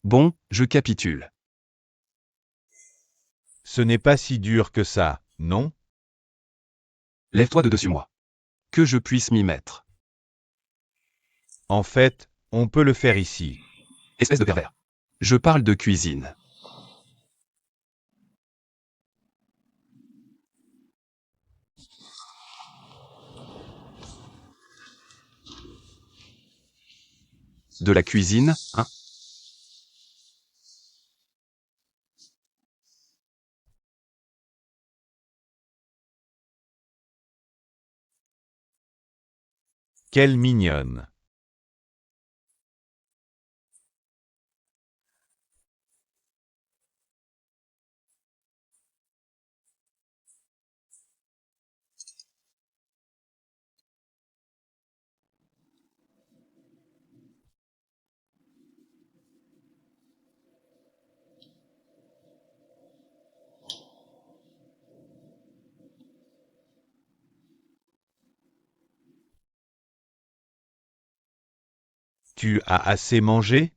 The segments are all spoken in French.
Bon, je capitule. Ce n'est pas si dur que ça, non? Lève-toi de dessus moi. Que je puisse m'y mettre. En fait, on peut le faire ici. Espèce de pervers. Je parle de cuisine. De la cuisine, hein? Quelle mignonne. Tu as assez mangé?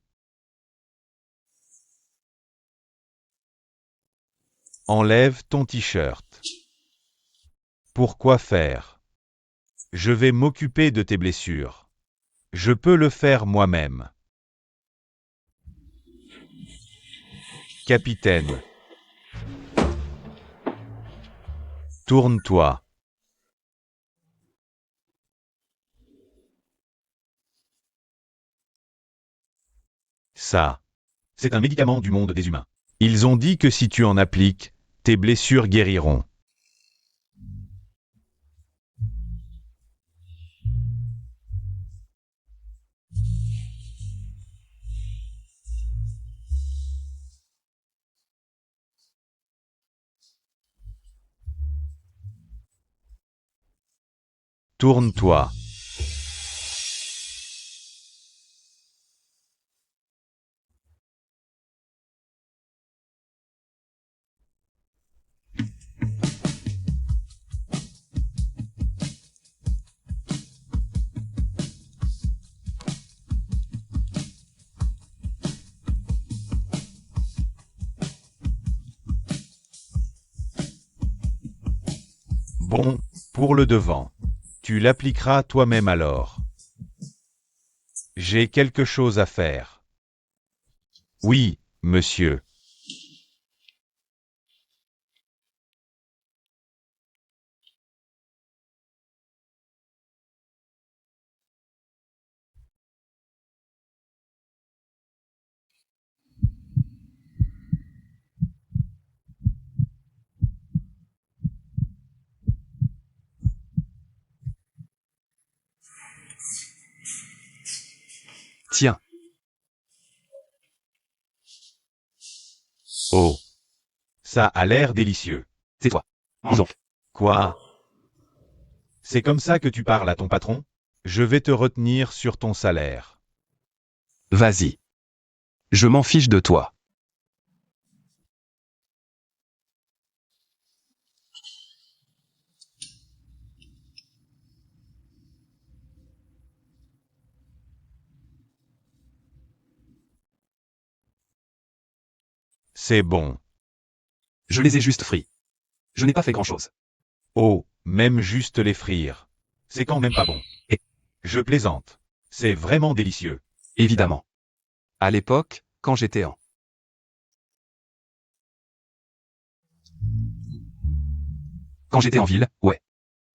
Enlève ton t-shirt. Pourquoi faire? Je vais m'occuper de tes blessures. Je peux le faire moi-même. Capitaine. Tourne-toi. Ça. C'est un médicament du monde des humains. Ils ont dit que si tu en appliques, tes blessures guériront. Tourne-toi. Bon, pour le devant. Tu l'appliqueras toi-même alors. J'ai quelque chose à faire. Oui, monsieur. Tiens. Oh. Ça a l'air délicieux. Tais-toi. Mange donc. Quoi? C'est comme ça que tu parles à ton patron? Je vais te retenir sur ton salaire. Vas-y. Je m'en fiche de toi. C'est bon. Je les ai juste frits. Je n'ai pas fait grand-chose. Oh, même juste les frire. C'est quand même pas bon. Et je plaisante. C'est vraiment délicieux. évidemment. À l'époque, quand j'étais en... Quand j'étais en ville, ouais.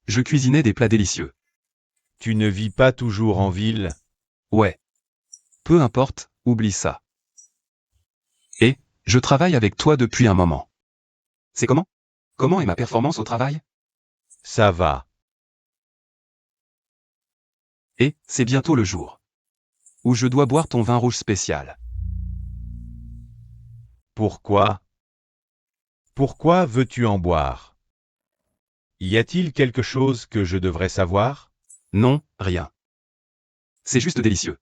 Je cuisinais des plats délicieux. Tu ne vis pas toujours en ville? Ouais. Peu importe, oublie ça. Et, je travaille avec toi depuis un moment. C'est comment? Comment est ma performance au travail? Ça va. Et, c'est bientôt le jour où je dois boire ton vin rouge spécial. Pourquoi? Pourquoi veux-tu en boire? Y a-t-il quelque chose que je devrais savoir? Non, rien. C'est juste délicieux.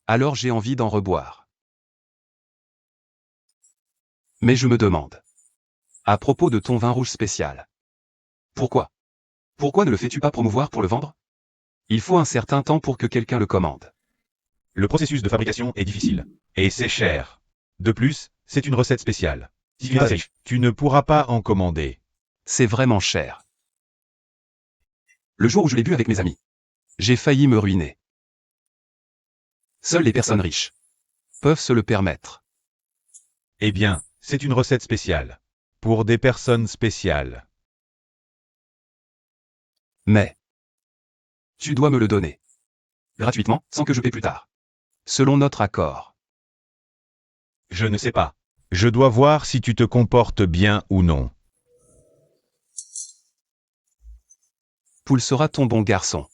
Alors j'ai envie d'en reboire. Mais je me demande. À propos de ton vin rouge spécial. Pourquoi? Pourquoi ne le fais-tu pas promouvoir pour le vendre? Il faut un certain temps pour que quelqu'un le commande. Le processus de fabrication est difficile. Et c'est cher. De plus, c'est une recette spéciale. Tu ne pourras pas en commander. C'est vraiment cher. Le jour où je l'ai bu avec mes amis, j'ai failli me ruiner. Seules les personnes riches peuvent se le permettre. Eh bien, c'est une recette spéciale. Pour des personnes spéciales. Mais tu dois me le donner. Gratuitement, sans que je paie plus tard. Selon notre accord. Je ne sais pas. Je dois voir si tu te comportes bien ou non. Poul sera ton bon garçon.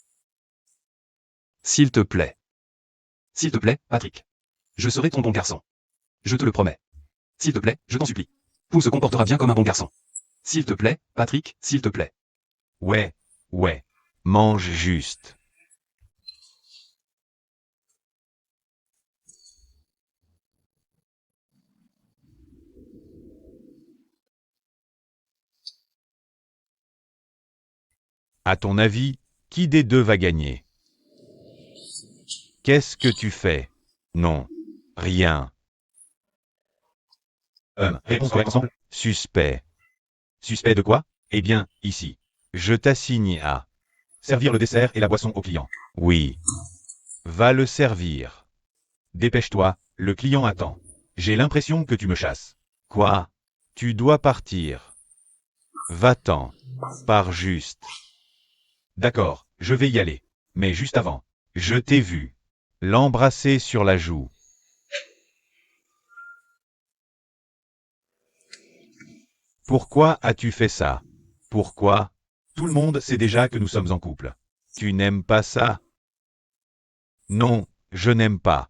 S'il te plaît. S'il te plaît, Patrick. Je serai ton bon garçon. Je te le promets. S'il te plaît, je t'en supplie. Poul se comportera bien comme un bon garçon. S'il te plaît, Patrick, s'il te plaît. Ouais. Mange juste. À ton avis, qui des deux va gagner? Qu'est-ce que tu fais? Non. Rien. Réponse correcte ensemble. Suspect. Suspect de quoi? Eh bien, ici. Je t'assigne à servir le dessert et la boisson au client. Oui. Va le servir. Dépêche-toi, le client attend. J'ai l'impression que tu me chasses. Quoi? Tu dois partir. Va-t'en. Pars juste. D'accord, je vais y aller. Mais juste avant. Je t'ai vu. L'embrasser sur la joue. Pourquoi as-tu fait ça? Pourquoi? Tout le monde sait déjà que nous sommes en couple. Tu n'aimes pas ça? Non, je n'aime pas.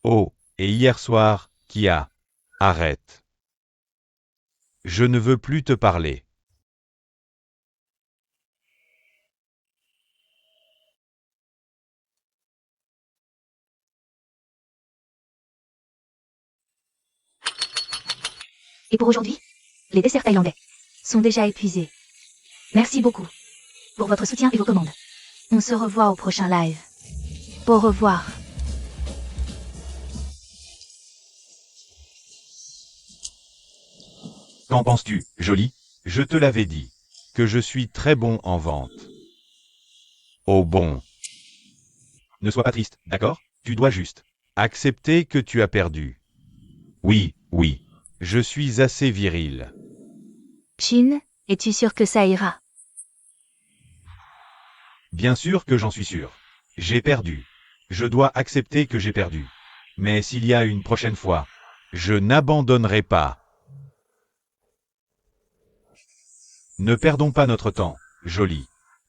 Oh, et hier soir, qui a? Arrête. Je ne veux plus te parler. Et pour aujourd'hui, les desserts thaïlandais sont déjà épuisés. Merci beaucoup pour votre soutien et vos commandes. On se revoit au prochain live. Au revoir. Qu'en penses-tu, jolie? Je te l'avais dit. Que je suis très bon en vente. Oh bon. Ne sois pas triste, d'accord? Tu dois juste accepter que tu as perdu. Oui. Je suis assez viril. Chin, es-tu sûr que ça ira? Bien sûr que j'en suis sûr. J'ai perdu. Je dois accepter que j'ai perdu. Mais s'il y a une prochaine fois, je n'abandonnerai pas. Ne perdons pas notre temps, jolie.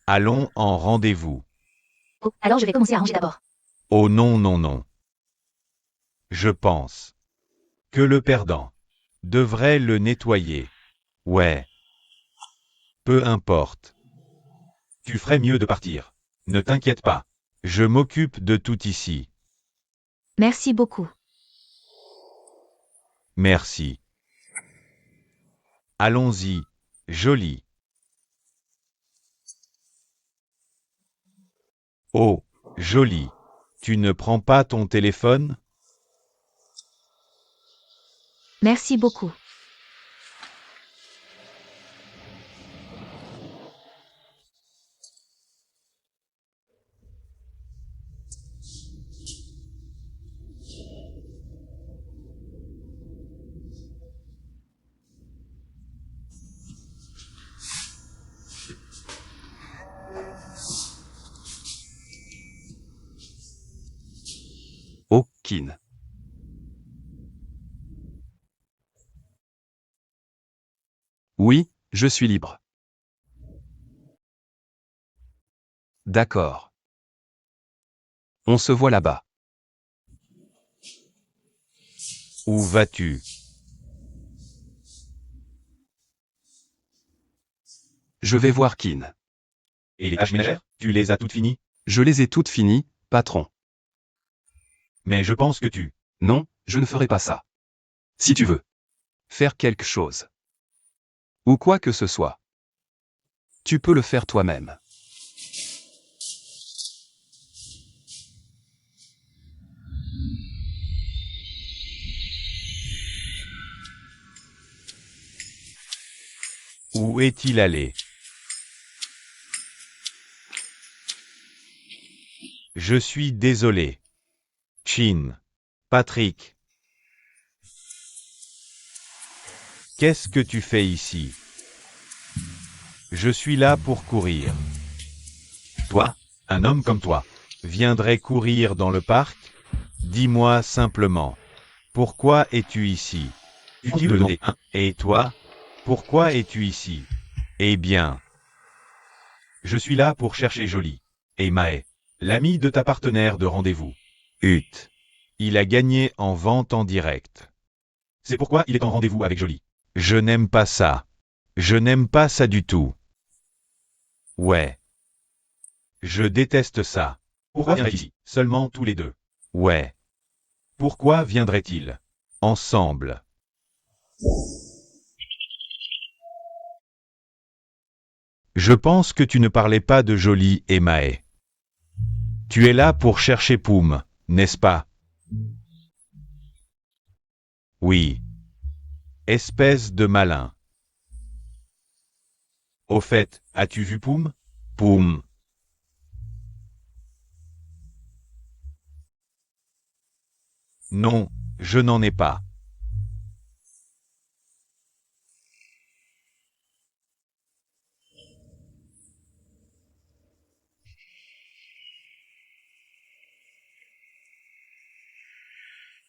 Allons en rendez-vous. Oh, alors je vais commencer à ranger d'abord. Oh non. Je pense que le perdant devrait le nettoyer. Ouais. Peu importe. Tu ferais mieux de partir. Ne t'inquiète pas. Je m'occupe de tout ici. Merci beaucoup. Merci. Allons-y, jolie. Oh, jolie. Tu ne prends pas ton téléphone? Merci beaucoup. Oh, Kin. Oui, je suis libre. D'accord. On se voit là-bas. Où vas-tu? Je vais voir Kin. Et les tâches ménagères? Tu les as toutes finies? Je les ai toutes finies, patron. Mais je pense que tu... Non, je ne ferai pas ça. Si tu veux faire quelque chose, ou quoi que ce soit, tu peux le faire toi-même. Où est-il allé? Je suis désolé. Chin. Patrick. Qu'est-ce que tu fais ici? Je suis là pour courir. Toi, un homme comme toi, viendrais courir dans le parc? Dis-moi simplement. Pourquoi es-tu ici? Utile de demander un. Et toi? Pourquoi es-tu ici? Eh bien, je suis là pour chercher Jolie. Et Mae, l'ami de ta partenaire de rendez-vous. Ut. Il a gagné en vente en direct. C'est pourquoi il est en rendez-vous avec Jolie. Je n'aime pas ça. Je n'aime pas ça du tout. Ouais. Je déteste ça. Pourquoi viendrait ici? Seulement tous les deux. Ouais. Pourquoi viendraient-ils? Ensemble. Je pense que tu ne parlais pas de Jolie et Mae. Tu es là pour chercher Poum, n'est-ce pas? Oui. Espèce de malin. Au fait, as-tu vu Poum? Poum. Non, je n'en ai pas.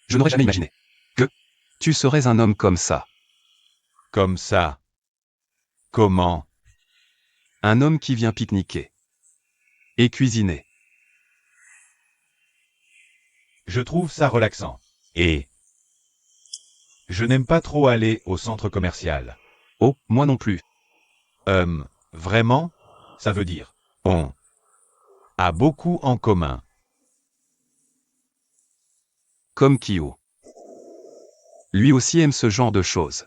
Je n'aurais jamais imaginé que tu serais un homme comme ça. Comme ça. Comment? Un homme qui vient pique-niquer. Et cuisiner. Je trouve ça relaxant. Et je n'aime pas trop aller au centre commercial. Oh, moi non plus. Vraiment? Ça veut dire, on a beaucoup en commun. Comme Kyo. Lui aussi aime ce genre de choses.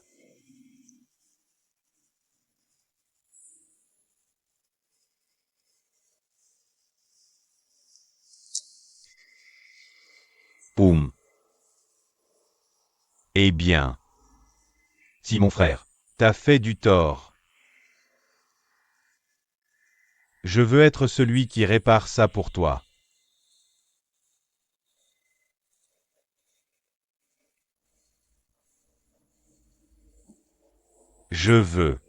Poum. Eh bien. Si mon frère t'a fait du tort. Je veux être celui qui répare ça pour toi. Je veux.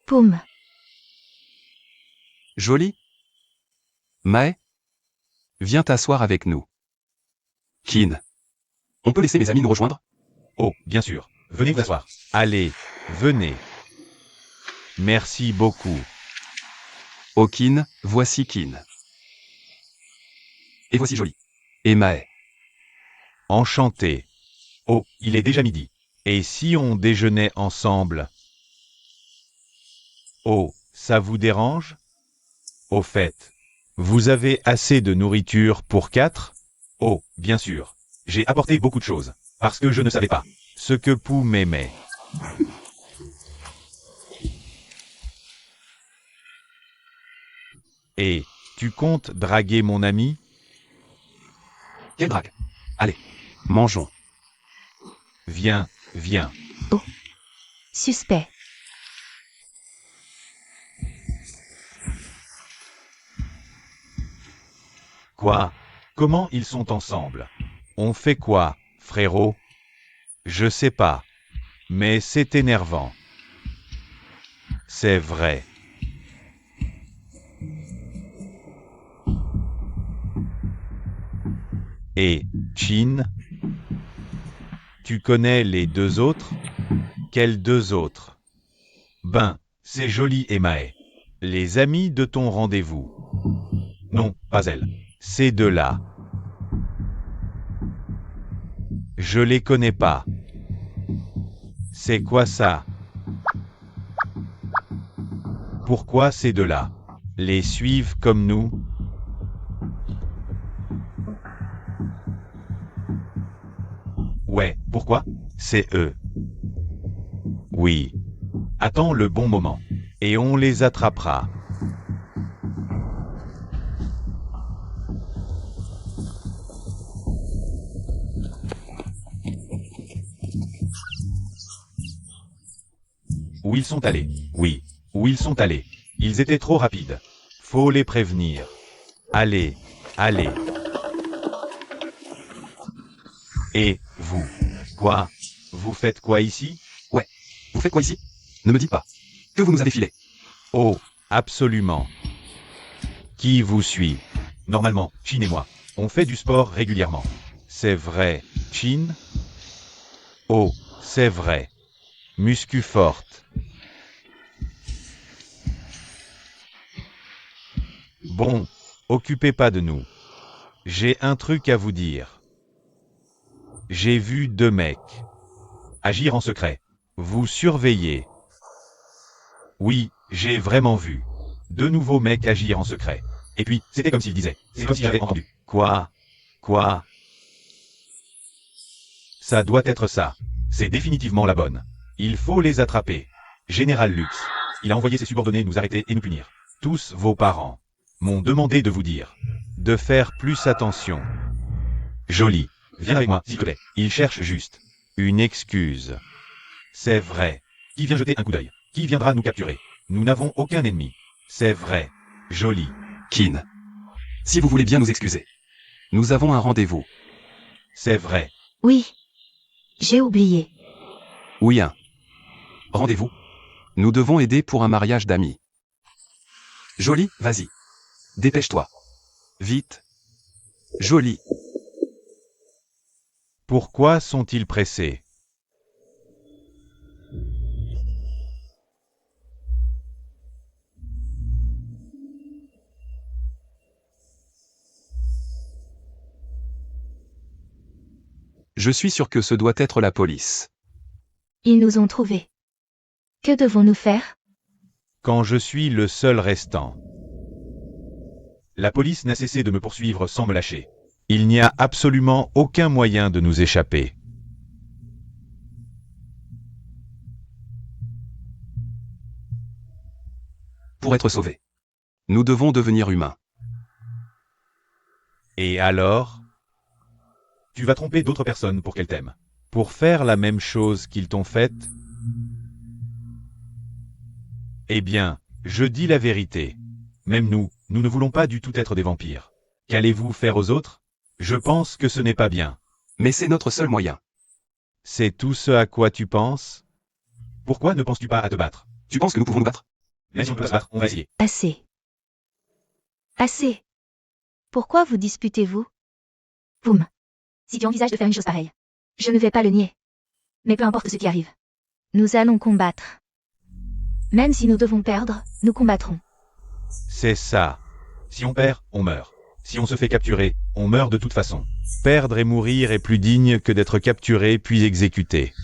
Poum. Joli? Mae? Viens t'asseoir avec nous. Kin. On peut laisser mes amis nous rejoindre? Oh, bien sûr. Venez vous asseoir. Allez, venez. Merci beaucoup. Oh Kin, voici Kin. Et voici Joli. Et Mae. Enchanté. Oh, il est déjà midi. Et si on déjeunait ensemble? Oh, ça vous dérange? Au fait, vous avez assez de nourriture pour 4? Oh, bien sûr. J'ai apporté beaucoup de choses, parce que je ne savais pas ce que Poum aimait. Et, tu comptes draguer mon ami? Quelle drague. Allez, mangeons. Viens, viens. Suspect. Quoi? Comment ils sont ensemble? On fait quoi, frérot? Je sais pas. Mais c'est énervant. C'est vrai. Et, Chin? Tu connais les deux autres? Quels deux autres? Ben, c'est Jolie et Mae. Les amis de ton rendez-vous. Non, pas elles. Ces deux-là. Je les connais pas. C'est quoi ça? Pourquoi ces deux-là les suivent comme nous? Ouais, pourquoi? C'est eux. Oui. Attends le bon moment. Et on les attrapera. Où ils sont allés? Oui. Où ils sont allés? Ils étaient trop rapides. Faut les prévenir. Allez, allez. Et, vous? Quoi? Vous faites quoi ici? Ouais. Vous faites quoi ici? Ne me dites pas. Que vous nous avez filé. Oh, absolument. Qui vous suit? Normalement, Chin et moi, on fait du sport régulièrement. C'est vrai, Chin? Oh, c'est vrai. Muscu forte. Bon, occupez pas de nous. J'ai un truc à vous dire. J'ai vu 2 mecs agir en secret. Vous surveillez. Oui, j'ai vraiment vu 2 nouveaux mecs agir en secret. Et puis, c'était comme s'ils disaient. C'est comme si j'avais entendu. Quoi? Quoi? Ça doit être ça. C'est définitivement la bonne. Il faut les attraper. Général Lux. Il a envoyé ses subordonnés nous arrêter et nous punir. Tous vos parents m'ont demandé de vous dire de faire plus attention. Joli. Viens avec moi, s'il te plaît. Il cherche juste une excuse. C'est vrai. Qui vient jeter un coup d'œil? Qui viendra nous capturer? Nous n'avons aucun ennemi. C'est vrai. Joli. Kin. Si vous voulez bien nous excuser. Nous avons un rendez-vous. C'est vrai. Oui. J'ai oublié. Oui, un rendez-vous. Nous devons aider pour un mariage d'amis. Joli, vas-y. Dépêche-toi. Vite. Joli. Pourquoi sont-ils pressés? Je suis sûr que ce doit être la police. Ils nous ont trouvés. Que devons-nous faire? Quand je suis le seul restant. La police n'a cessé de me poursuivre sans me lâcher. Il n'y a absolument aucun moyen de nous échapper. Pour être sauvés. Nous devons devenir humains. Et alors? Tu vas tromper d'autres personnes pour qu'elles t'aiment. Pour faire la même chose qu'ils t'ont faite? Eh bien, je dis la vérité. Même nous, nous ne voulons pas du tout être des vampires. Qu'allez-vous faire aux autres? Je pense que ce n'est pas bien. Mais c'est notre seul moyen. C'est tout ce à quoi tu penses? Pourquoi ne penses-tu pas à te battre? Tu penses que nous pouvons nous battre? Même si on peut pas se battre, on va essayer. Assez. Assez. Pourquoi vous disputez-vous? Boum. Si tu envisages de faire une chose pareille, je ne vais pas le nier. Mais peu importe ce qui arrive. Nous allons combattre. Même si nous devons perdre, nous combattrons. C'est ça. Si on perd, on meurt. Si on se fait capturer, on meurt de toute façon. Perdre et mourir est plus digne que d'être capturé puis exécuté.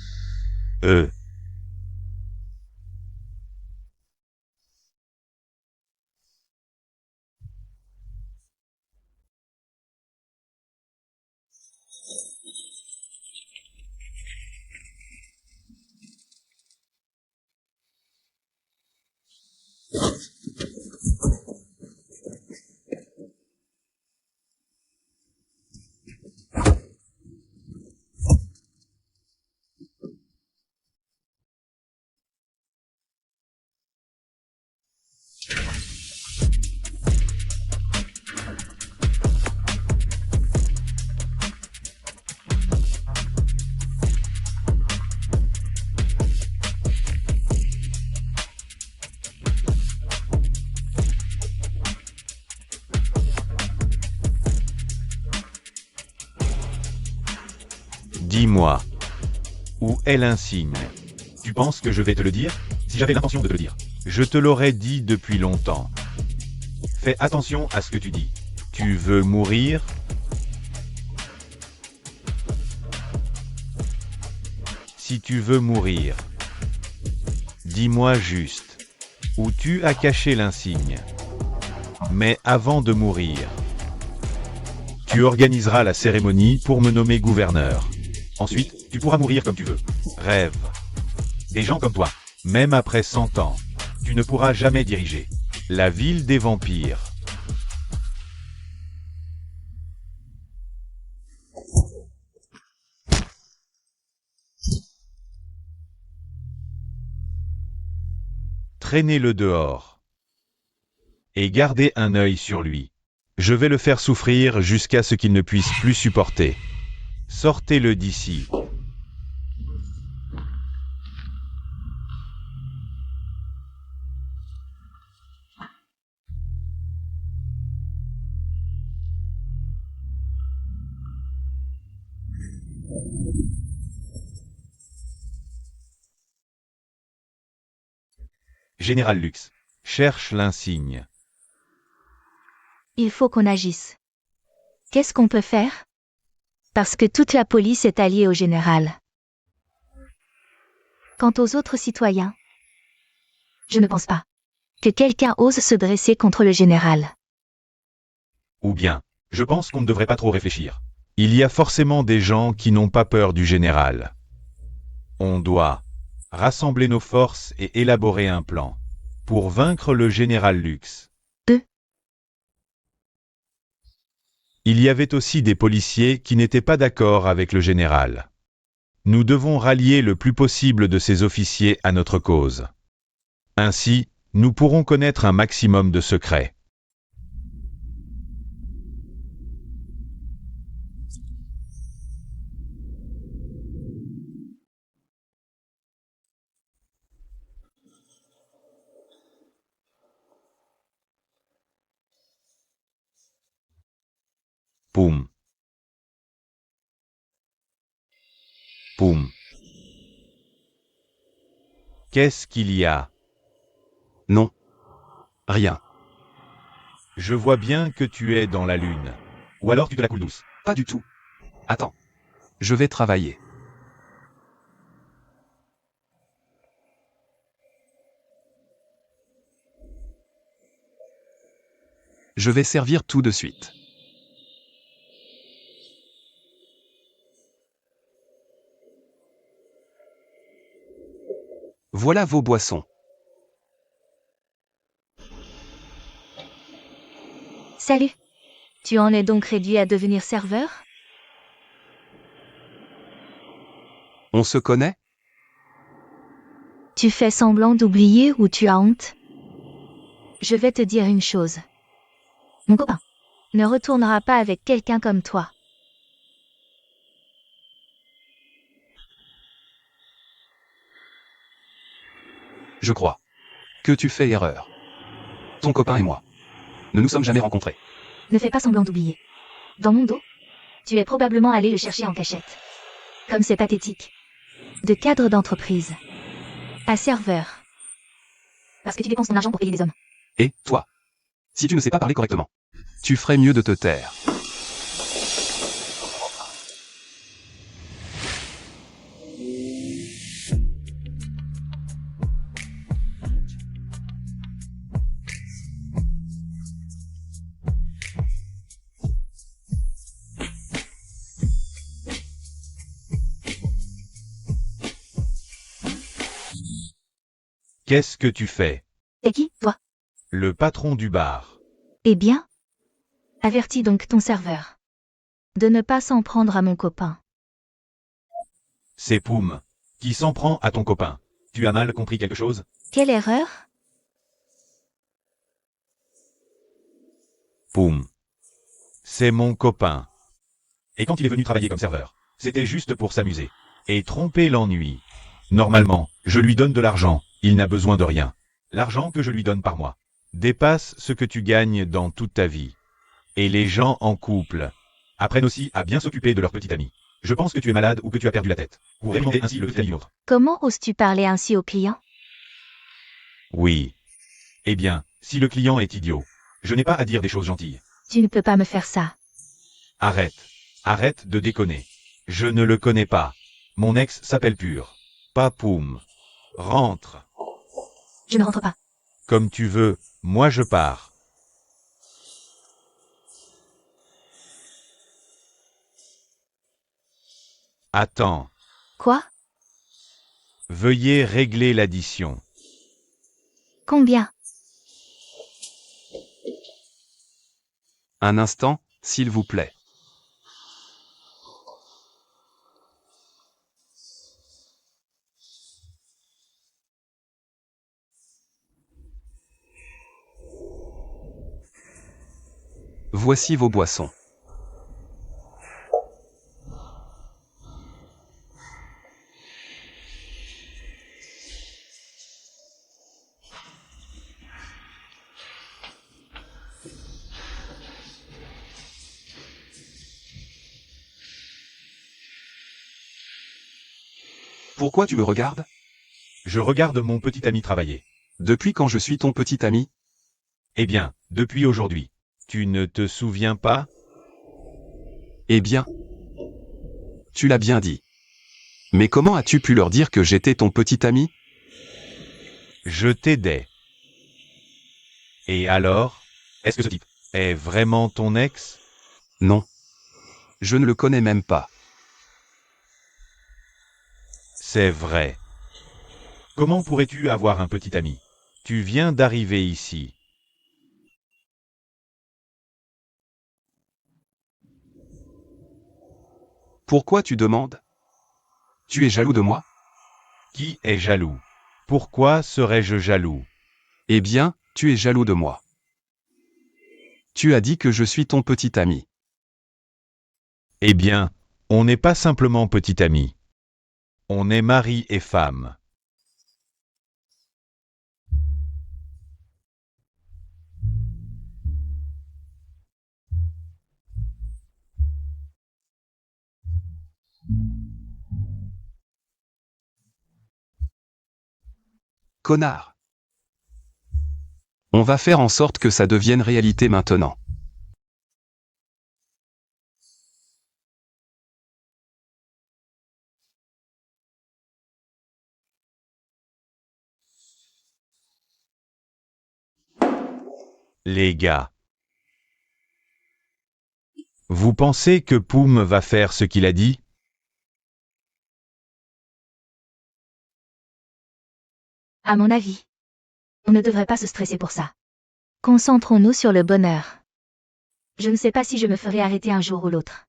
Dis-moi. Où est l'insigne? Tu penses que je vais te le dire? Si j'avais l'intention de te le dire. Je te l'aurais dit depuis longtemps. Fais attention à ce que tu dis. Tu veux mourir? Si tu veux mourir, dis-moi juste où tu as caché l'insigne. Mais avant de mourir, tu organiseras la cérémonie pour me nommer gouverneur. Ensuite, tu pourras mourir comme tu veux. Rêve. Des gens comme toi, même après 100 ans, tu ne pourras jamais diriger la ville des vampires. Traînez-le dehors. Et gardez un œil sur lui. Je vais le faire souffrir jusqu'à ce qu'il ne puisse plus supporter. Sortez-le d'ici. Général Lux. Cherche l'insigne. Il faut qu'on agisse. Qu'est-ce qu'on peut faire? Parce que toute la police est alliée au général. Quant aux autres citoyens, je ne pense pas que quelqu'un ose se dresser contre le général. Ou bien, je pense qu'on ne devrait pas trop réfléchir. Il y a forcément des gens qui n'ont pas peur du général. On doit rassembler nos forces et élaborer un plan pour vaincre le général Lux. Il y avait aussi des policiers qui n'étaient pas d'accord avec le général. Nous devons rallier le plus possible de ces officiers à notre cause. Ainsi, nous pourrons connaître un maximum de secrets. Poum. Poum. Qu'est-ce qu'il y a? Non. Rien. Je vois bien que tu es dans la lune. Ou alors tu te la coules douce. Pas du tout. Attends. Je vais travailler. Je vais servir tout de suite. Voilà vos boissons. Salut. Tu en es donc réduit à devenir serveur? On se connaît? Tu fais semblant d'oublier ou tu as honte? Je vais te dire une chose. Mon copain ne retournera pas avec quelqu'un comme toi. Je crois que tu fais erreur. Ton copain et moi ne nous sommes jamais rencontrés. Ne fais pas semblant d'oublier. Dans mon dos, tu es probablement allé le chercher en cachette. Comme c'est pathétique. De cadre d'entreprise à serveur. Parce que tu dépenses ton argent pour payer des hommes. Et, toi, si tu ne sais pas parler correctement, tu ferais mieux de te taire. Qu'est-ce que tu fais? Et qui, toi? Le patron du bar. Eh bien, avertis donc ton serveur de ne pas s'en prendre à mon copain. C'est Poum qui s'en prend à ton copain. Tu as mal compris quelque chose? Quelle erreur? Poum. C'est mon copain. Et quand il est venu travailler comme serveur, c'était juste pour s'amuser. Et tromper l'ennui. Normalement, je lui donne de l'argent, il n'a besoin de rien. L'argent que je lui donne par mois dépasse ce que tu gagnes dans toute ta vie. Et les gens en couple apprennent aussi à bien s'occuper de leur petit ami. Je pense que tu es malade ou que tu as perdu la tête. Pour alimenter ainsi le petit ami autre. Comment oses-tu parler ainsi au client? Oui. Eh bien, si le client est idiot, je n'ai pas à dire des choses gentilles. Tu ne peux pas me faire ça. Arrête. Arrête de déconner. Je ne le connais pas. Mon ex s'appelle Pur. Pas Poum. Rentre. Je ne rentre pas. Comme tu veux, moi je pars. Attends. Quoi? Veuillez régler l'addition. Combien? Un instant, s'il vous plaît. Voici vos boissons. Pourquoi tu me regardes? Je regarde mon petit ami travailler. Depuis quand je suis ton petit ami? Eh bien, depuis aujourd'hui. Tu ne te souviens pas? Eh bien, tu l'as bien dit. Mais comment as-tu pu leur dire que j'étais ton petit ami? Je t'aidais. Et alors? Est-ce que ce type est vraiment ton ex? Non. Je ne le connais même pas. C'est vrai. Comment pourrais-tu avoir un petit ami? Tu viens d'arriver ici. Pourquoi tu demandes? Tu es jaloux de moi? Qui est jaloux? Pourquoi serais-je jaloux? Eh bien, tu es jaloux de moi. Tu as dit que je suis ton petit ami. Eh bien, on n'est pas simplement petit ami. On est mari et femme. Connard. On va faire en sorte que ça devienne réalité maintenant. Les gars. Vous pensez que Poum va faire ce qu'il a dit? À mon avis, on ne devrait pas se stresser pour ça. Concentrons-nous sur le bonheur. Je ne sais pas si je me ferai arrêter un jour ou l'autre.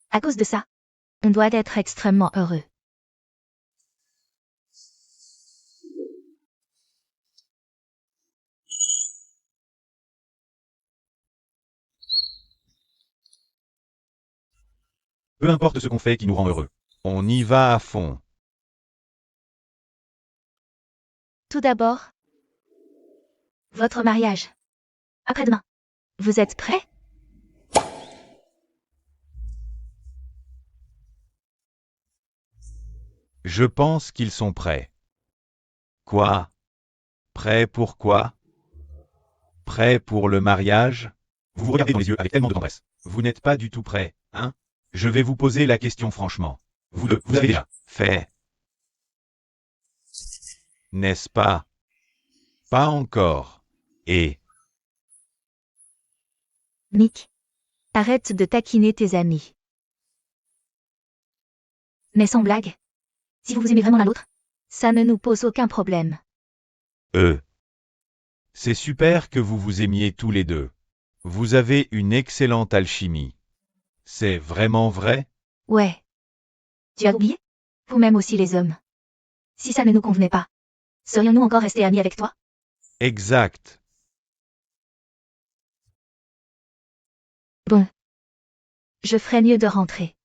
À cause de ça, on doit être extrêmement heureux. Peu importe ce qu'on fait qui nous rend heureux. On y va à fond. Tout d'abord, votre mariage. Après-demain. Vous êtes prêts? Je pense qu'ils sont prêts. Quoi? Prêts pour quoi? Prêts pour le mariage? Vous vous regardez dans les yeux avec tellement de tendresse. Vous n'êtes pas du tout prêts, hein? Je vais vous poser la question franchement. Vous avez déjà fait? N'est-ce pas? Pas encore. Et Nick, arrête de taquiner tes amis. Mais sans blague, si vous vous aimez vraiment l'un l'autre, ça ne nous pose aucun problème. c'est super que vous vous aimiez tous les deux. Vous avez une excellente alchimie. C'est vraiment vrai? Ouais. Tu as oublié? Vous-même aussi les hommes. Si ça ne nous convenait pas, serions-nous encore restés amis avec toi? Exact. Bon. Je ferais mieux de rentrer.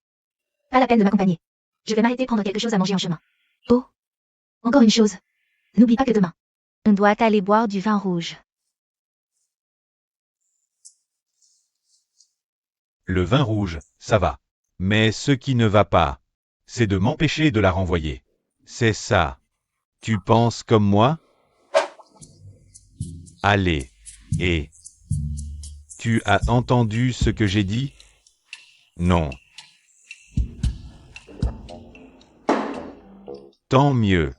Pas la peine de m'accompagner. Je vais m'arrêter prendre quelque chose à manger en chemin. Oh. Encore une chose. N'oublie pas que demain, on doit aller boire du vin rouge. Le vin rouge, ça va. Mais ce qui ne va pas, c'est de m'empêcher de la renvoyer. C'est ça. Tu penses comme moi? Allez. Et tu as entendu ce que j'ai dit? Non. Tant mieux.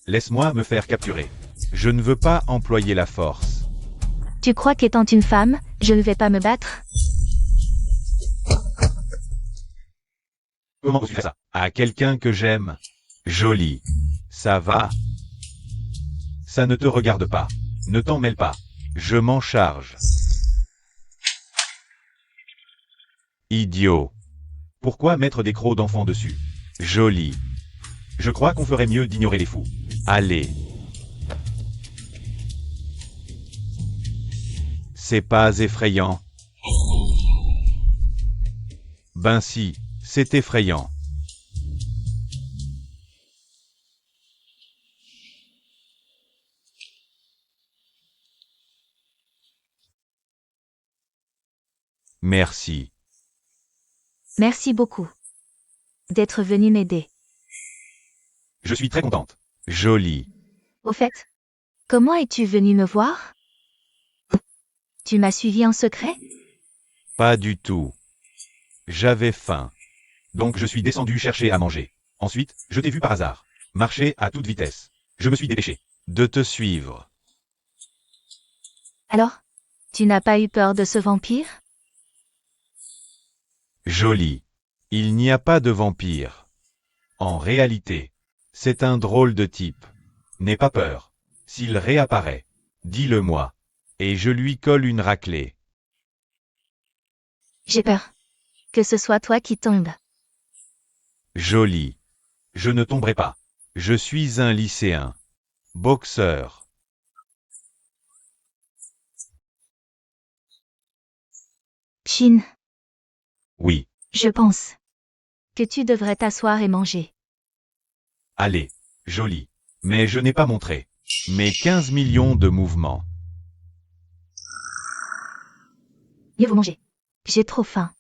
Laisse-moi me faire capturer. Je ne veux pas employer la force. Tu crois qu'étant une femme, je ne vais pas me battre? Comment tu fais ça? À quelqu'un que j'aime? Joli. Ça va? Ça ne te regarde pas. Ne t'en mêle pas. Je m'en charge. Idiot. Pourquoi mettre des crocs d'enfants dessus? Joli. Je crois qu'on ferait mieux d'ignorer les fous. Allez. C'est pas effrayant. Ben si, c'est effrayant. Merci. Merci beaucoup d'être venu m'aider. Je suis très contente. Joli. Au fait, comment es-tu venu me voir? Tu m'as suivi en secret? Pas du tout. J'avais faim. Donc je suis descendu chercher à manger. Ensuite, je t'ai vu par hasard. Marcher à toute vitesse. Je me suis dépêché de te suivre. Alors, tu n'as pas eu peur de ce vampire? Joli. Il n'y a pas de vampire. En réalité, c'est un drôle de type. N'aie pas peur. S'il réapparaît, dis-le-moi. Et je lui colle une raclée. J'ai peur que ce soit toi qui tombes. Joli. Je ne tomberai pas. Je suis un lycéen. Boxeur. Shin, Oui. je pense que tu devrais t'asseoir et manger. Allez. Joli. Mais je n'ai pas montré mes 15 millions de mouvements. Mieux vaut manger. J'ai trop faim.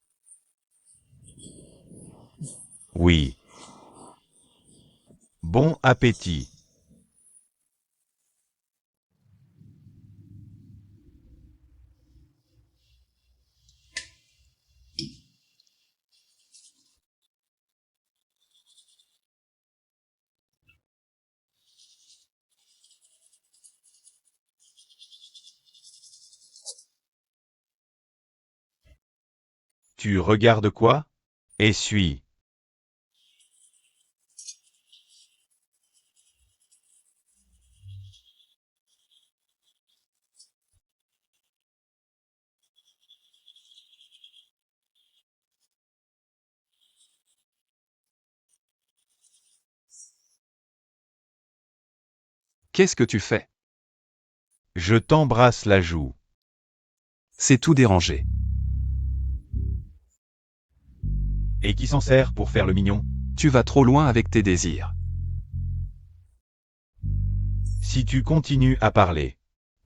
Oui. Bon appétit. Tu regardes quoi? Essuie. Qu'est-ce que tu fais? Je t'embrasse la joue. C'est tout dérangé. Et qui s'en sert pour faire le mignon? Tu vas trop loin avec tes désirs. Si tu continues à parler,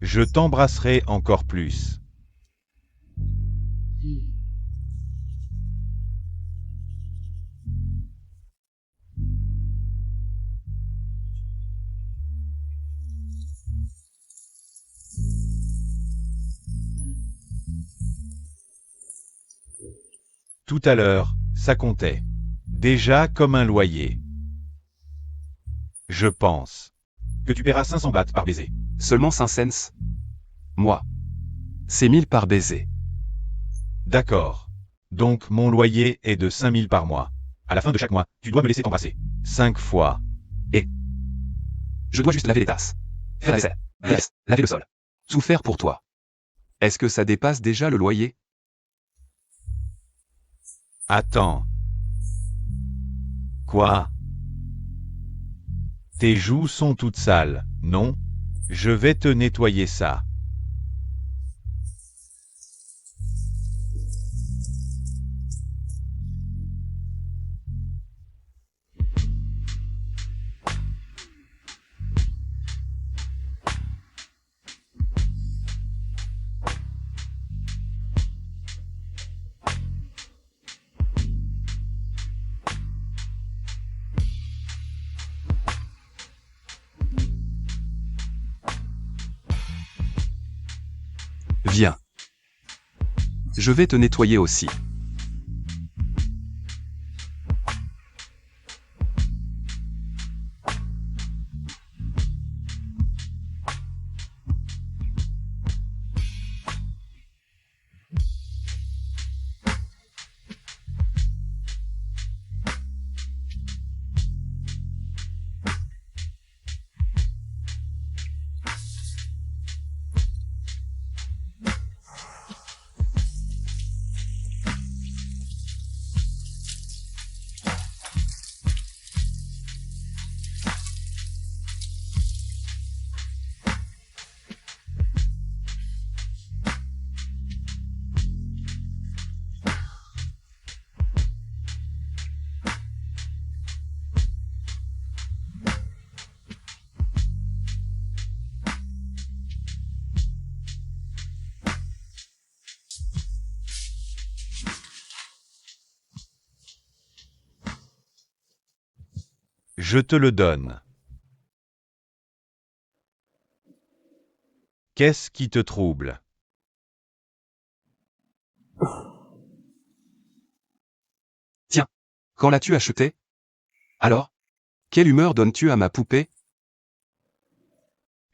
je t'embrasserai encore plus. Tout à l'heure, ça comptait. Déjà comme un loyer. Je pense que tu paieras 500 bahts par baiser. Seulement 5 cents? Moi. C'est 1000 par baiser. D'accord. Donc mon loyer est de 5000 par mois. À la fin de chaque mois, tu dois me laisser t'embrasser. 5 fois. Je dois juste laver les tasses. Faire la vaisselle. Reste, laver le sol. Tout faire pour toi. Est-ce que ça dépasse déjà le loyer? Attends. Quoi? Tes joues sont toutes sales, non? Je vais te nettoyer ça. Viens. Je vais te nettoyer aussi. Je te le donne. Qu'est-ce qui te trouble? Tiens, quand l'as-tu acheté? Alors? Quelle humeur donnes-tu à ma poupée?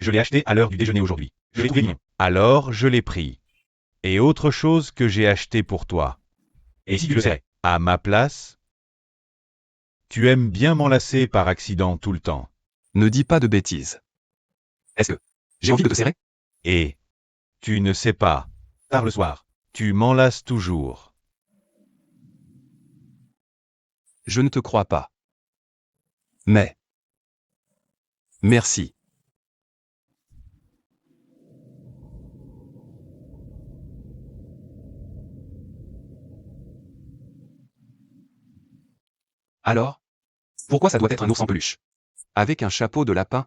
Je l'ai acheté à l'heure du déjeuner aujourd'hui. Je l'ai trouvé mignon. Alors je l'ai pris. Et autre chose que j'ai acheté pour toi. Et si tu le serrais? À ma place? Tu aimes bien m'enlacer par accident tout le temps. Ne dis pas de bêtises. Est-ce que j'ai envie de te serrer? Et tu ne sais pas. Tard le soir, tu m'enlaces toujours. Je ne te crois pas. Mais. Merci. Alors? Pourquoi ça doit être un ours en peluche? Avec un chapeau de lapin?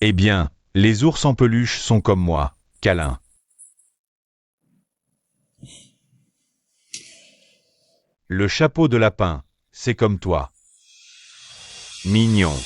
Eh bien, les ours en peluche sont comme moi, câlins. Le chapeau de lapin, c'est comme toi. Mignon.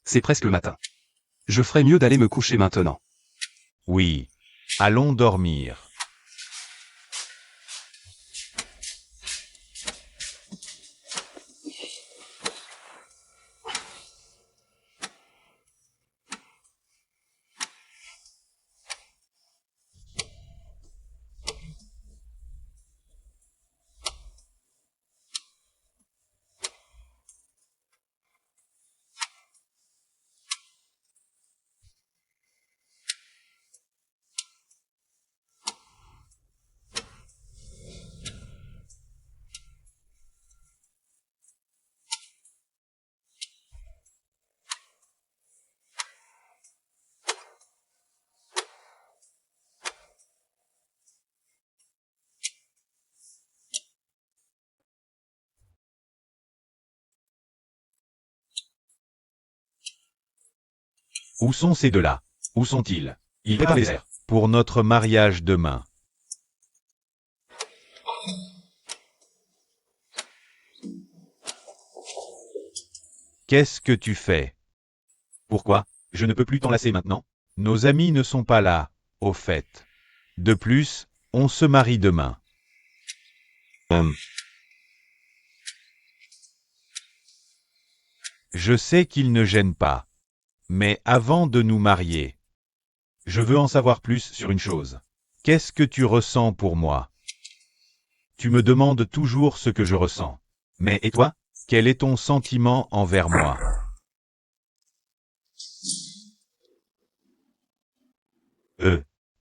C'est presque le matin. Je ferais mieux d'aller me coucher maintenant. Oui. Allons dormir. Où sont ces deux-là? Où sont-ils? Ils préparent les airs pour notre mariage demain. Qu'est-ce que tu fais? Pourquoi? Je ne peux plus t'enlacer maintenant. Nos amis ne sont pas là, au fait. De plus, on se marie demain. Je sais qu'ils ne gênent pas. Mais avant de nous marier, je veux en savoir plus sur une chose. Qu'est-ce que tu ressens pour moi? Tu me demandes toujours ce que je ressens. Mais et toi? Quel est ton sentiment envers moi?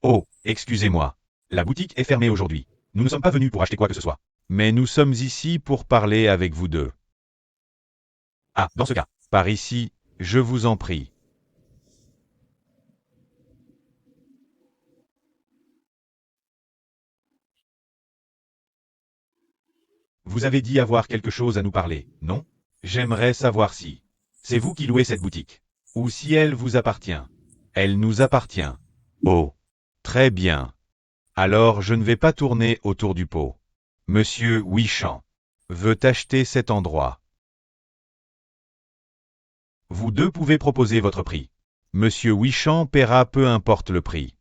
Oh, excusez-moi. La boutique est fermée aujourd'hui. Nous ne sommes pas venus pour acheter quoi que ce soit. Mais nous sommes ici pour parler avec vous deux. Ah, dans ce cas, par ici, je vous en prie. Vous avez dit avoir quelque chose à nous parler, non? J'aimerais savoir si c'est vous qui louez cette boutique, ou si elle vous appartient. Elle nous appartient. Oh, très bien. Alors je ne vais pas tourner autour du pot. Monsieur Huichamp veut acheter cet endroit. Vous deux pouvez proposer votre prix. Monsieur Huichamp paiera peu importe le prix.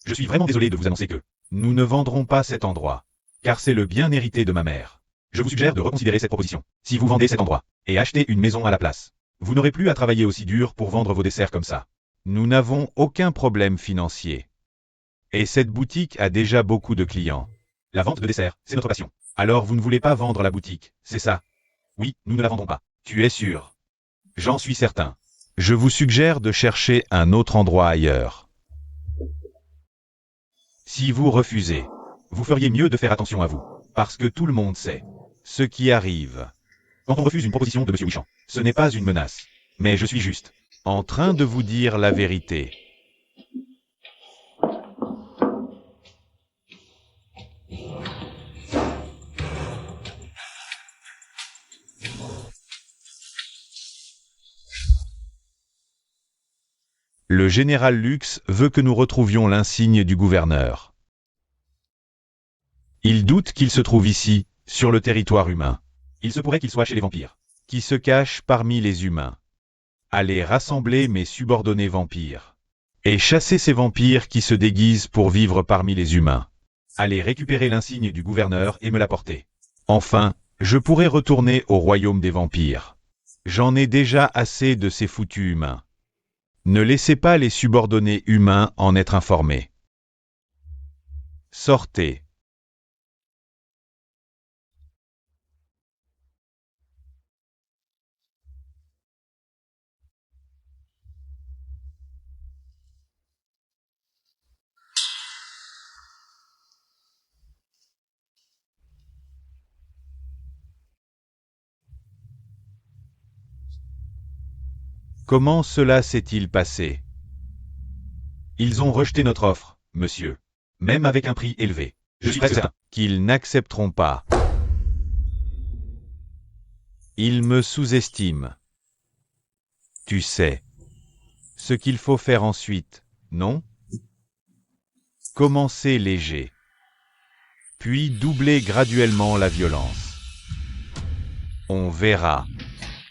Je suis vraiment désolé de vous annoncer que nous ne vendrons pas cet endroit, car c'est le bien hérité de ma mère. Je vous suggère de reconsidérer cette proposition. Si vous vendez cet endroit, et achetez une maison à la place, vous n'aurez plus à travailler aussi dur pour vendre vos desserts comme ça. Nous n'avons aucun problème financier. Et cette boutique a déjà beaucoup de clients. La vente de desserts, c'est notre passion. Alors vous ne voulez pas vendre la boutique, c'est ça? Oui, nous ne la vendons pas. Tu es sûr? J'en suis certain. Je vous suggère de chercher un autre endroit ailleurs. Si vous refusez, vous feriez mieux de faire attention à vous, parce que tout le monde sait ce qui arrive. Quand on refuse une proposition de M. Huichamp, ce n'est pas une menace, mais je suis juste. En train de vous dire la vérité. Le général Lux veut que nous retrouvions l'insigne du gouverneur. Il doute qu'il se trouve ici, sur le territoire humain. Il se pourrait qu'il soit chez les vampires, qui se cachent parmi les humains. Allez rassembler mes subordonnés vampires. Et chasser ces vampires qui se déguisent pour vivre parmi les humains. Allez récupérer l'insigne du gouverneur et me l'apporter. Enfin, je pourrai retourner au royaume des vampires. J'en ai déjà assez de ces foutus humains. Ne laissez pas les subordonnés humains en être informés. Sortez. Comment cela s'est-il passé? Ils ont rejeté notre offre, monsieur. Même avec un prix élevé. Je suis certain qu'ils n'accepteront pas. Ils me sous-estiment. Tu sais ce qu'il faut faire ensuite, non? Commencer léger. Puis doubler graduellement la violence. On verra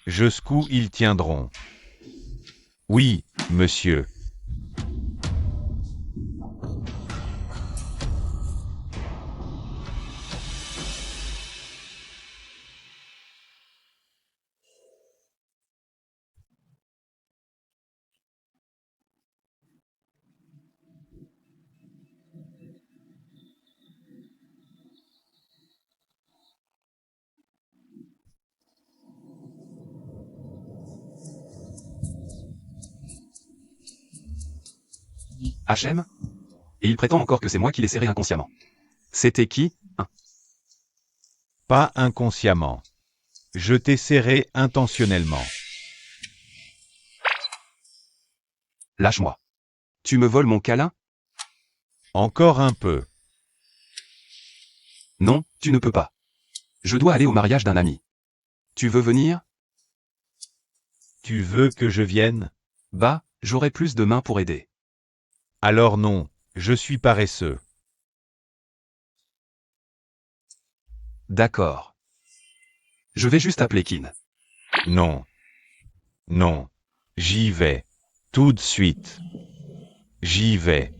jusqu'où ils tiendront. Oui, monsieur. HM? Et il prétend encore que c'est moi qui l'ai serré inconsciemment. C'était qui, hein? Pas inconsciemment. Je t'ai serré intentionnellement. Lâche-moi. Tu me voles mon câlin? Encore un peu. Non, tu ne peux pas. Je dois aller au mariage d'un ami. Tu veux venir? Tu veux que je vienne? Bah, j'aurai plus de mains pour aider. Alors non, je suis paresseux. D'accord. Je vais juste appeler Kin. Non. Non. J'y vais. Tout de suite. J'y vais.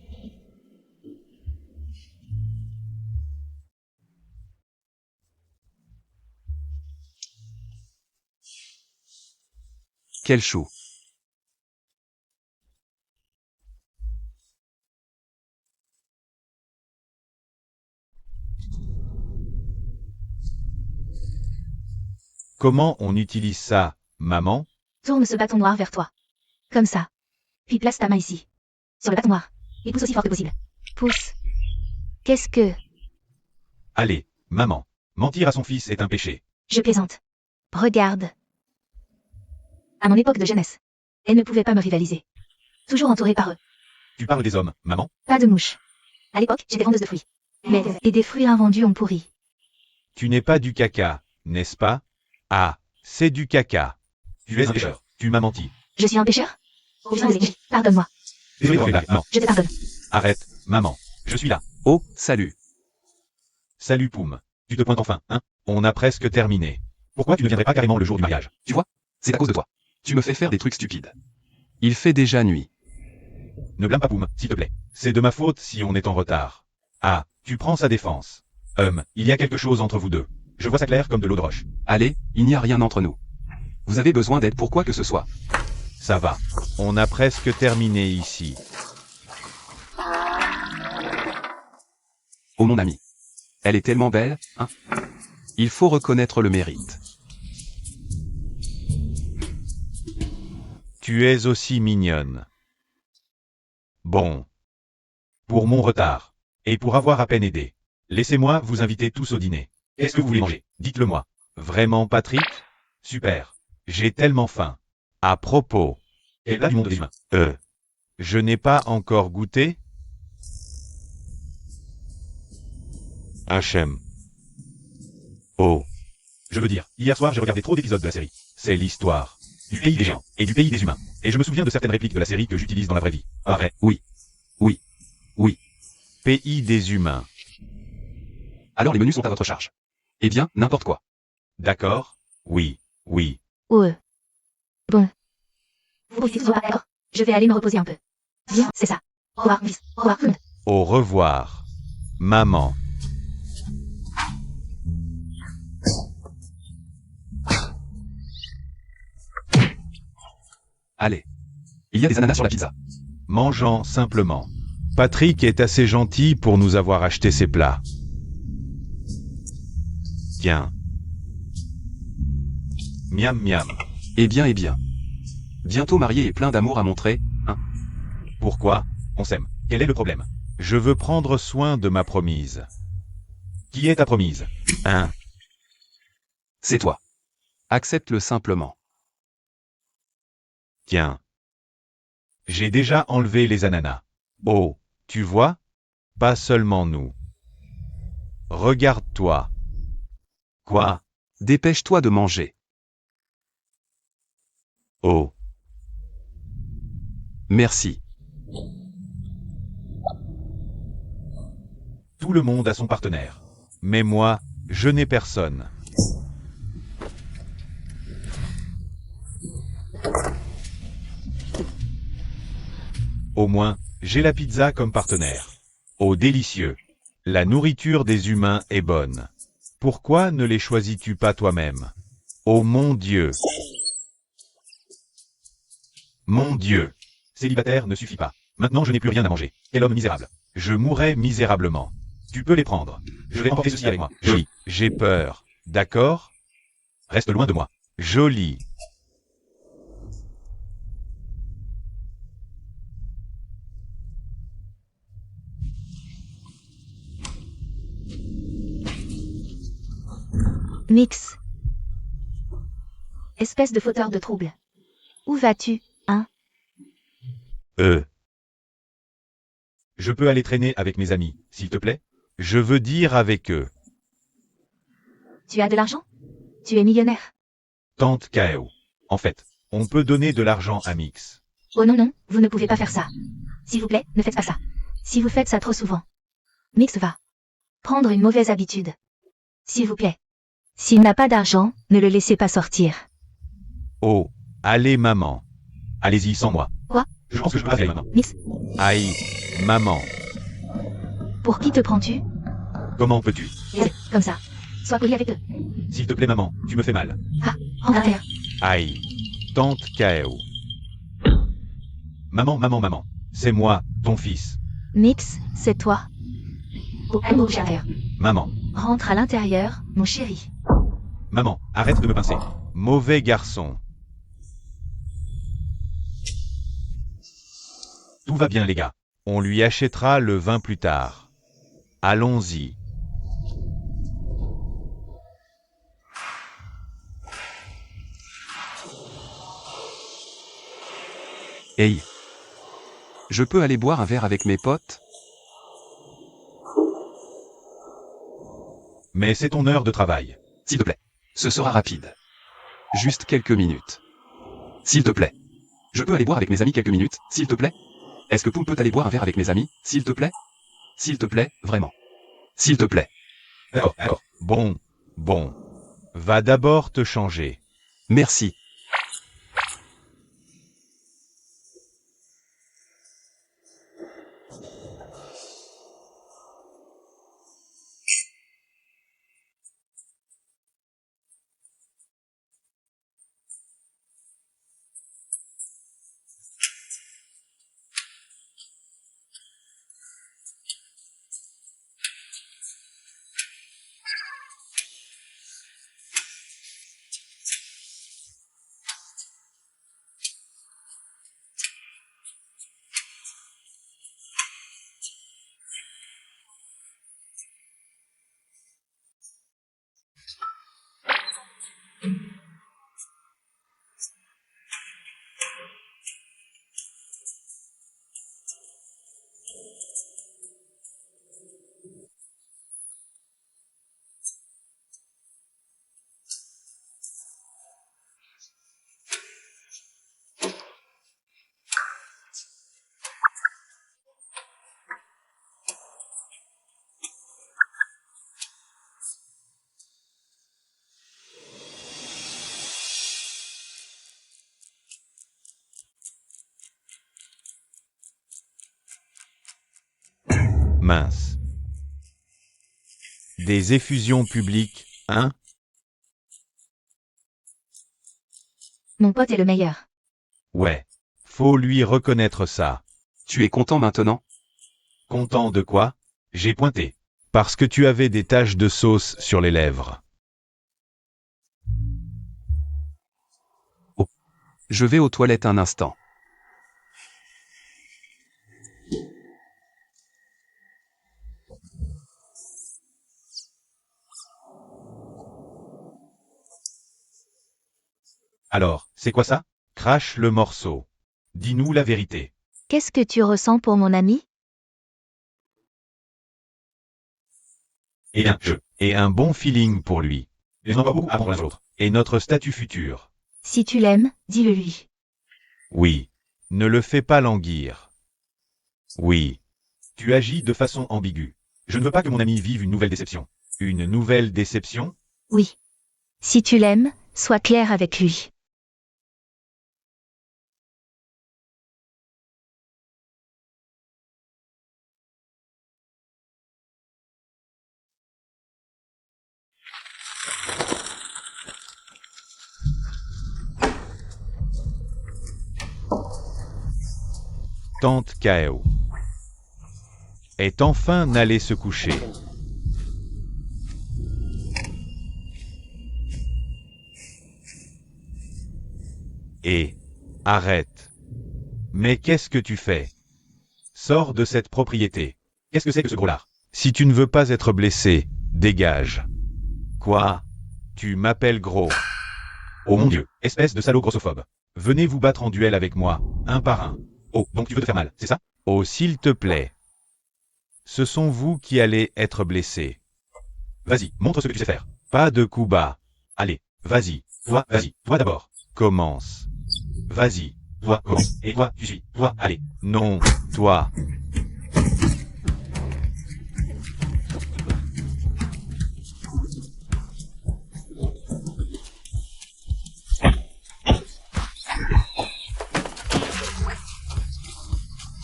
Quel chou. Comment on utilise ça, maman? Tourne ce bâton noir vers toi. Comme ça. Puis place ta main ici. Sur le bâton noir. Et pousse aussi fort que possible. Pousse. Qu'est-ce que... Allez, maman. Mentir à son fils est un péché. Je plaisante. Regarde. À mon époque de jeunesse, elle ne pouvait pas me rivaliser. Toujours entourée par eux. Tu parles des hommes, maman? Pas de mouches. À l'époque, j'étais vendeuse de fruits. Mais et des fruits invendus ont pourri. Tu n'es pas du caca, n'est-ce pas? Ah, c'est du caca. Tu es un pêcheur. Tu m'as menti. Je suis un pêcheur? Pardonne-moi. Non. Je te pardonne. Arrête, maman. Je suis là. Oh, salut. Salut Poum. Tu te pointes enfin, hein? On a presque terminé. Pourquoi tu ne viendrais pas carrément le jour du mariage? Tu vois? C'est à cause de toi. Tu me fais faire des trucs stupides. Il fait déjà nuit. Ne blâme pas Poum, s'il te plaît. C'est de ma faute si on est en retard. Ah, tu prends sa défense. Il y a quelque chose entre vous deux. Je vois ça clair comme de l'eau de roche. Allez, il n'y a rien entre nous. Vous avez besoin d'aide pour quoi que ce soit. Ça va. On a presque terminé ici. Oh mon ami. Elle est tellement belle, hein? Il faut reconnaître le mérite. Tu es aussi mignonne. Bon. Pour mon retard. Et pour avoir à peine aidé. Laissez-moi vous inviter tous au dîner. Qu'est-ce que vous voulez manger? Dites-le moi. Vraiment, Patrick? Super. J'ai tellement faim. À propos. Quel plat du monde des humains? Je n'ai pas encore goûté. HM. Oh. Je veux dire, hier soir j'ai regardé trop d'épisodes de la série. C'est l'histoire du pays des géants et du pays des humains. Et je me souviens de certaines répliques de la série que j'utilise dans la vraie vie. Ah vrai, oui. Oui. Oui. Pays des humains. Alors les menus sont à votre charge. Eh bien, n'importe quoi. D'accord? Oui. Oui. Bon. Vous aussi toujours pas d'accord. Je vais aller me reposer un peu. Bien, c'est ça. Au revoir, Miss. Au revoir, Fund. Au revoir. Maman. Allez. Il y a des ananas sur la pizza. Mangeant simplement. Patrick est assez gentil pour nous avoir acheté ces plats. Tiens. Miam miam. Eh bien, eh bien. Bientôt marié et plein d'amour à montrer, hein. Pourquoi? On s'aime. Quel est le problème? Je veux prendre soin de ma promise. Qui est ta promise? Hein? C'est toi. Accepte-le simplement. Tiens. J'ai déjà enlevé les ananas. Oh, tu vois? Pas seulement nous. Regarde-toi. Quoi? Dépêche-toi de manger. Oh. Merci. Tout le monde a son partenaire. Mais moi, je n'ai personne. Au moins, j'ai la pizza comme partenaire. Oh délicieux. La nourriture des humains est bonne. Pourquoi ne les choisis-tu pas toi-même? Oh mon Dieu. Mon Dieu. Célibataire ne suffit pas. Maintenant je n'ai plus rien à manger. Quel homme misérable. Je mourrai misérablement. Tu peux les prendre. Je vais emporter ceci avec moi. Joli. J'ai peur. D'accord? Reste loin de moi. Joli. Mix. Espèce de fauteur de trouble. Où vas-tu, hein? Je peux aller traîner avec mes amis, s'il te plaît? Je veux dire avec eux. Tu as de l'argent? Tu es millionnaire. Tante Kao. En fait, on peut donner de l'argent à Mix. Oh non, non, vous ne pouvez pas faire ça. S'il vous plaît, ne faites pas ça. Si vous faites ça trop souvent, Mix va prendre une mauvaise habitude. S'il vous plaît. S'il n'a pas d'argent, ne le laissez pas sortir. Oh, allez maman. Allez-y sans moi. Quoi? Je pense que je peux pas y aller maintenant. Mix, Aïe, maman. pour qui te prends-tu? Comment peux-tu? Comme ça. Sois poli avec eux. S'il te plaît maman, tu me fais mal. Rentre à terre. Aïe. Tante Kao. Maman, maman, maman. C'est moi, ton fils. Mix, c'est toi. Au amour chaleur. Maman. Rentre à l'intérieur, mon chéri. Maman, arrête de me pincer. Mauvais garçon. Tout va bien les gars. On lui achètera le vin plus tard. Allons-y. Hey. Je peux aller boire un verre avec mes potes? Mais c'est ton heure de travail. S'il te plaît. Ce sera rapide. Juste quelques minutes. S'il te plaît. Je peux aller boire avec mes amis quelques minutes, s'il te plaît? Est-ce que Poum peut aller boire un verre avec mes amis, s'il te plaît? S'il te plaît, vraiment. S'il te plaît. D'accord. Bon. Va d'abord te changer. Merci. Mince. Des effusions publiques, hein? Mon pote est le meilleur. Ouais. Faut lui reconnaître ça. Tu es content maintenant? Content de quoi? J'ai pointé. Parce que tu avais des taches de sauce sur les lèvres. Je vais aux toilettes un instant. Alors, c'est quoi ça? Crache le morceau. Dis-nous la vérité. Qu'est-ce que tu ressens pour mon ami? Et un jeu. Et un bon feeling pour lui. Ils n'ont pas beaucoup à apprendre l'un de l'autre. Et notre statut futur. Si tu l'aimes, dis-le lui. Oui. Ne le fais pas languir. Oui. Tu agis de façon ambiguë. Je ne veux pas que mon ami vive une nouvelle déception. Une nouvelle déception? Oui. Si tu l'aimes, sois clair avec lui. Tante Kao est enfin allée se coucher. Et arrête. Mais qu'est-ce que tu fais? Sors de cette propriété. Qu'est-ce que c'est que ce gros lard? Si tu ne veux pas être blessé, dégage. Quoi? Tu m'appelles gros. Oh mon Dieu, espèce de salaud grossophobe. Venez vous battre en duel avec moi, un par un. Oh, donc tu veux te faire mal, c'est ça? Oh, s'il te plaît. Ce sont vous qui allez être blessés. Vas-y, montre ce que tu sais faire. Pas de coups bas. Allez, vas-y, toi d'abord. Commence. Vas-y, toi, commence. Et toi, tu suis. Toi, allez. Non, toi.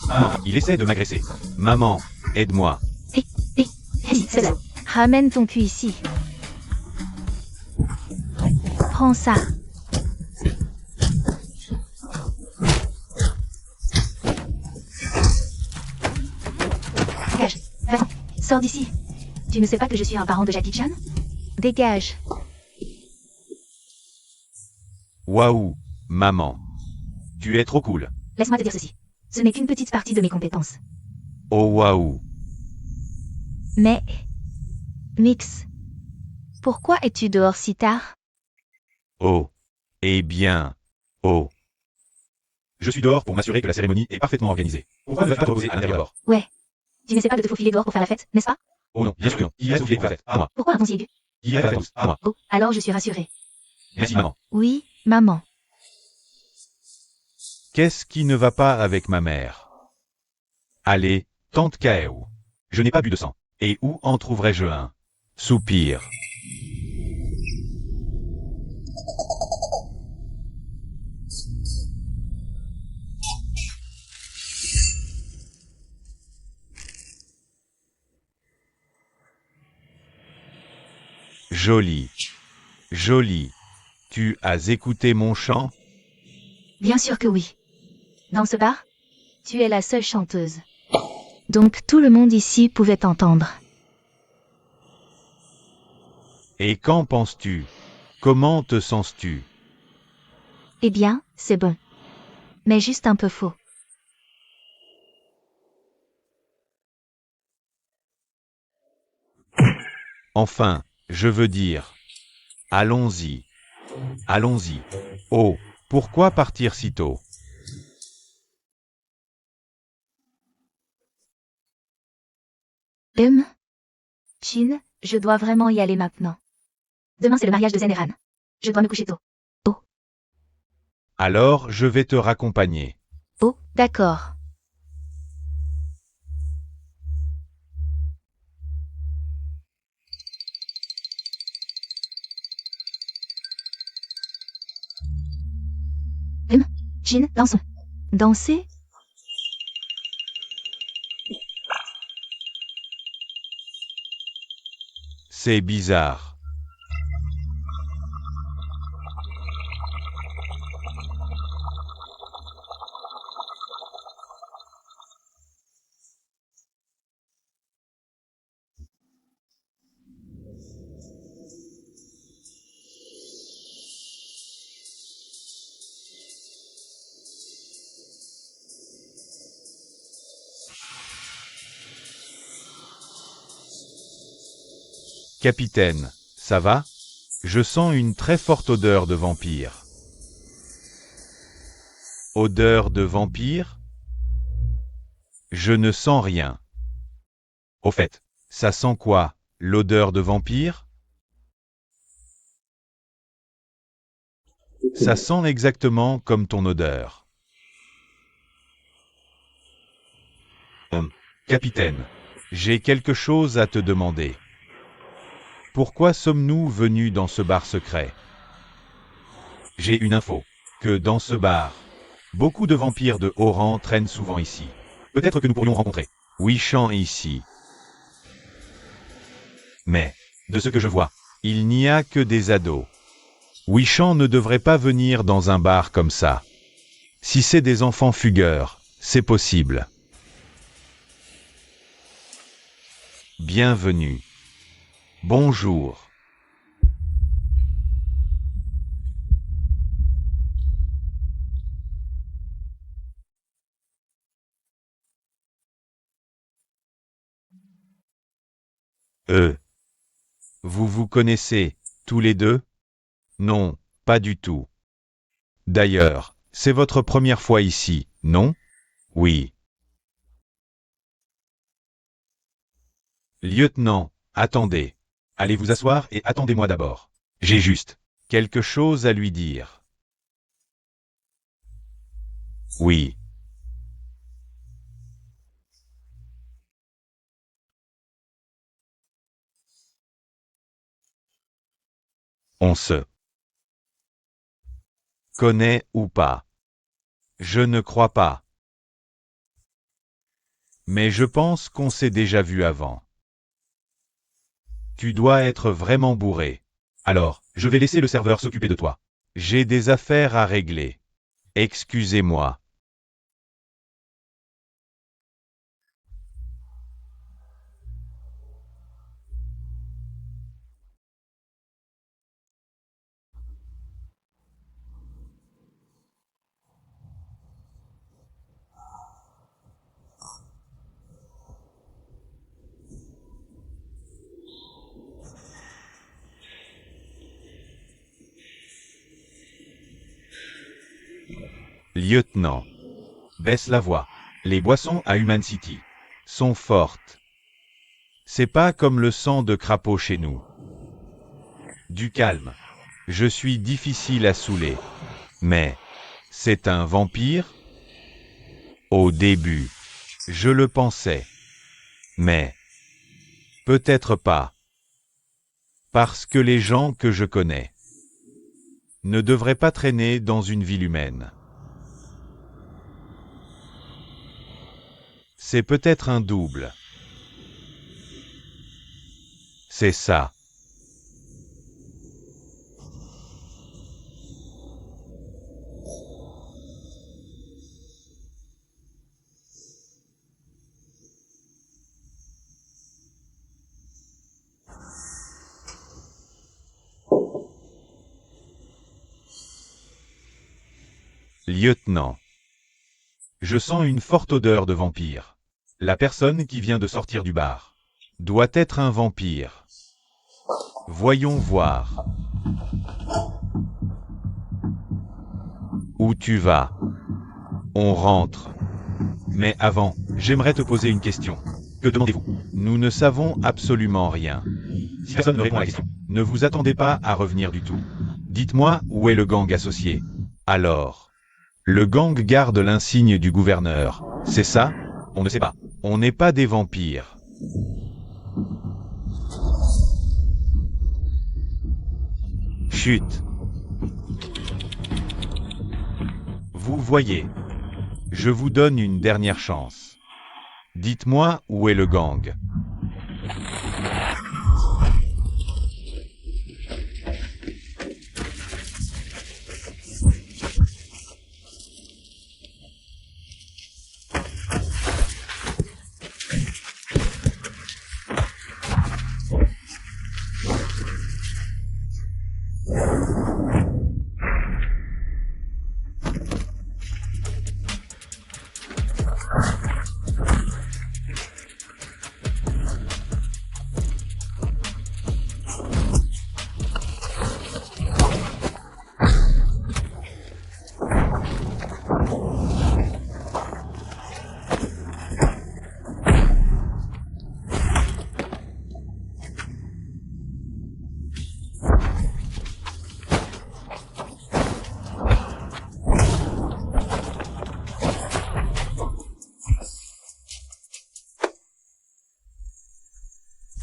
Maman, il essaie de m'agresser. Maman, aide-moi. Vas-y, c'est ça. Ramène ton cul ici. Prends ça. Dégage. Va-t'en. Sors d'ici. Tu ne sais pas que je suis un parent de Jackie Chan? Dégage. Waouh, maman. Tu es trop cool. Laisse-moi te dire ceci. Ce n'est qu'une petite partie de mes compétences. Oh waouh. Mais... Mix. Pourquoi es-tu dehors si tard? Oh. Eh bien. Oh. Je suis dehors pour m'assurer que la cérémonie est parfaitement organisée. Pourquoi ne vas-tu pas te reposer à l'intérieur? Ouais. Tu n'essaies pas de te faufiler dehors pour faire la fête, n'est-ce pas? Oh non, bien sûr que non. Il y a soufflé pour la fête. À moi. Pourquoi un ton si aigu? Il y a la fête à moi. Oh, alors je suis rassurée. Merci maman. Oui, maman. Qu'est-ce qui ne va pas avec ma mère? Allez, tante Kao. Je n'ai pas bu de sang. Et où en trouverais-je un? Soupir. Joli. Joli. Tu as écouté mon chant? Bien sûr que oui. Dans ce bar, tu es la seule chanteuse. Donc tout le monde ici pouvait t'entendre. Et qu'en penses-tu? Comment te sens-tu? Eh bien, c'est bon. Mais juste un peu faux. Enfin, je veux dire. Allons-y. Allons-y. Oh, pourquoi partir si tôt? Chin, je dois vraiment y aller maintenant. Demain c'est le mariage de Zen et Ran. Je dois me coucher tôt. Alors je vais te raccompagner. Oh, d'accord. Chin, dansons. Danser? C'est bizarre. Capitaine, ça va? Je sens une très forte odeur de vampire. Odeur de vampire? Je ne sens rien. Au fait, ça sent quoi, l'odeur de vampire? Ça sent exactement comme ton odeur. Capitaine, j'ai quelque chose à te demander. Pourquoi sommes-nous venus dans ce bar secret? J'ai une info, que dans ce bar, beaucoup de vampires de haut rang traînent souvent ici. Peut-être que nous pourrions rencontrer Wishan ici. Mais, de ce que je vois, il n'y a que des ados. Wishan ne devrait pas venir dans un bar comme ça. Si c'est des enfants fugueurs, c'est possible. Bienvenue. Bonjour. Vous vous connaissez, tous les deux? Non, pas du tout. D'ailleurs, c'est votre première fois ici, non? Oui. Lieutenant, attendez. Allez vous asseoir et attendez-moi d'abord. J'ai juste quelque chose à lui dire. Oui. On se connaît ou pas? Je ne crois pas. Mais je pense qu'on s'est déjà vu avant. Tu dois être vraiment bourré. Alors, je vais laisser le serveur s'occuper de toi. J'ai des affaires à régler. Excusez-moi. Lieutenant. Baisse la voix. Les boissons à Human City sont fortes. C'est pas comme le sang de crapaud chez nous. Du calme. Je suis difficile à saouler. Mais, c'est un vampire? Au début, je le pensais. Mais, peut-être pas. Parce que les gens que je connais ne devraient pas traîner dans une ville humaine. C'est peut-être un double. C'est ça. Lieutenant. Je sens une forte odeur de vampire. La personne qui vient de sortir du bar doit être un vampire. Voyons voir. Où tu vas? On rentre. Mais avant, j'aimerais te poser une question. Que demandez-vous? Nous ne savons absolument rien. Si personne ne répond à la question, ne vous attendez pas à revenir du tout. Dites-moi où est le gang associé. Alors, le gang garde l'insigne du gouverneur. C'est ça? On ne sait pas. On n'est pas des vampires. Chut. Vous voyez. Je vous donne une dernière chance. Dites-moi où est le gang.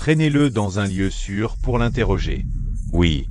Traînez-le dans un lieu sûr pour l'interroger. Oui.